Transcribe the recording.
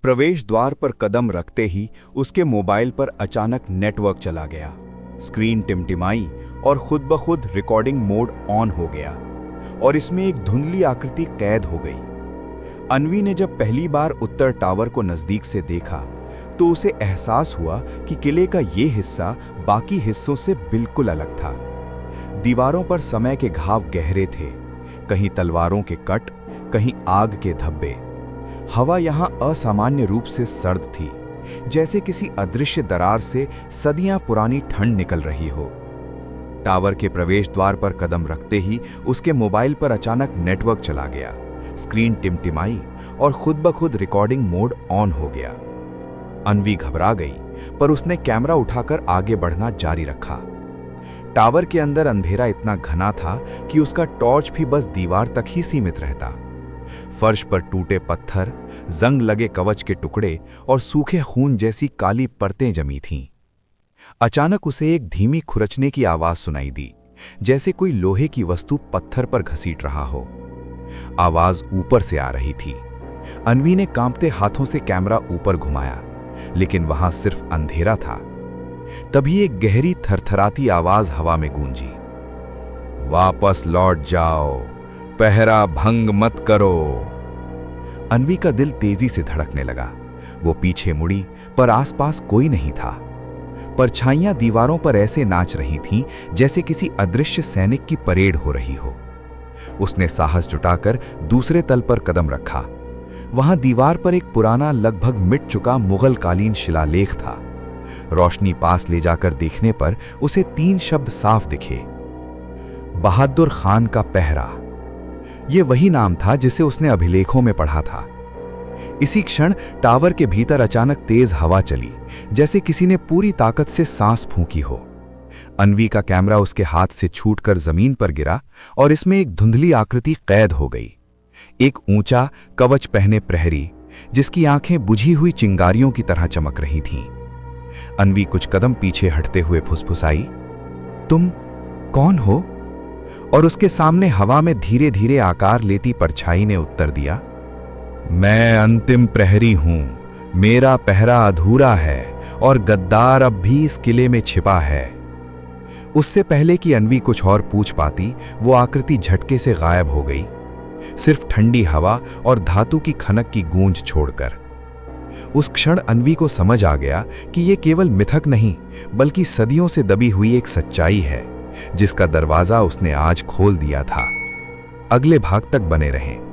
प्रवेश द्वार पर कदम रखते ही उसके मोबाइल पर अचानक नेटवर्क चला गया। स्क्रीन टिमटिमाई और खुद ब खुद रिकॉर्डिंग मोड ऑन हो गया और इसमें एक धुंधली आकृति कैद हो गई। अन्वी ने जब पहली बार उत्तर टावर को नजदीक से देखा तो उसे एहसास हुआ कि किले का ये हिस्सा बाकी हिस्सों से बिल्कुल अलग था। दीवारों पर समय के घाव गहरे थे, कहीं तलवारों के कट, कहीं आग के धब्बे। हवा यहां असामान्य रूप से सर्द थी, जैसे किसी अदृश्य दरार से सदियां पुरानी ठंड निकल रही हो। टावर के प्रवेश द्वार पर कदम रखते ही उसके मोबाइल पर अचानक नेटवर्क चला गया। स्क्रीन टिमटिमाई और खुद ब खुद रिकॉर्डिंग मोड ऑन हो गया। अन्वी घबरा गई, पर उसने कैमरा उठाकर आगे बढ़ना जारी रखा। टावर के अंदर अंधेरा इतना घना था कि उसका टॉर्च भी बस दीवार तक ही सीमित रहता। फर्श पर टूटे पत्थर, जंग लगे कवच के टुकड़े और सूखे खून जैसी काली परतें जमी थीं। अचानक उसे एक धीमी खुरचने की आवाज सुनाई दी, जैसे कोई लोहे की वस्तु पत्थर पर घसीट रहा हो। आवाज ऊपर से आ रही थी। अन्वी ने कांपते हाथों से कैमरा ऊपर घुमाया, लेकिन वहां सिर्फ अंधेरा था। तभी एक गहरी थरथराती आवाज हवा में गूंजी, वापस लौट जाओ, पहरा भंग मत करो। अन्वी का दिल तेजी से धड़कने लगा। वो पीछे मुड़ी, पर आसपास कोई नहीं था। परछाइयां दीवारों पर ऐसे नाच रही थीं जैसे किसी अदृश्य सैनिक की परेड हो रही हो। उसने साहस जुटाकर दूसरे तल पर कदम रखा। वहां दीवार पर एक पुराना, लगभग मिट चुका मुगल कालीन शिलालेख था। रोशनी पास ले जाकर देखने पर उसे 3 शब्द साफ दिखे, बहादुर खान का पहरा। यह वही नाम था जिसे उसने अभिलेखों में पढ़ा था। इसी क्षण टावर के भीतर अचानक तेज हवा चली, जैसे किसी ने पूरी ताकत से सांस फूंकी हो। अन्वी का कैमरा उसके हाथ से छूटकर जमीन पर गिरा और इसमें एक धुंधली आकृति कैद हो गई। एक ऊंचा, कवच पहने प्रहरी, जिसकी आंखें बुझी हुई चिंगारियों की तरह चमक रही थीं। अन्वी कुछ कदम पीछे हटते हुए फुसफुसाई, तुम कौन हो? और उसके सामने हवा में धीरे धीरे आकार लेती परछाई ने उत्तर दिया, मैं अंतिम प्रहरी हूं। मेरा पहरा अधूरा है और गद्दार अब भी इस किले में छिपा है। उससे पहले कि अन्वी कुछ और पूछ पाती, वो आकृति झटके से गायब हो गई, सिर्फ ठंडी हवा और धातु की खनक की गूंज छोड़कर। उस क्षण अन्वी को समझ आ गया कि ये केवल मिथक नहीं, बल्कि सदियों से दबी हुई एक सच्चाई है, जिसका दरवाजा उसने आज खोल दिया था। अगले भाग तक बने रहें।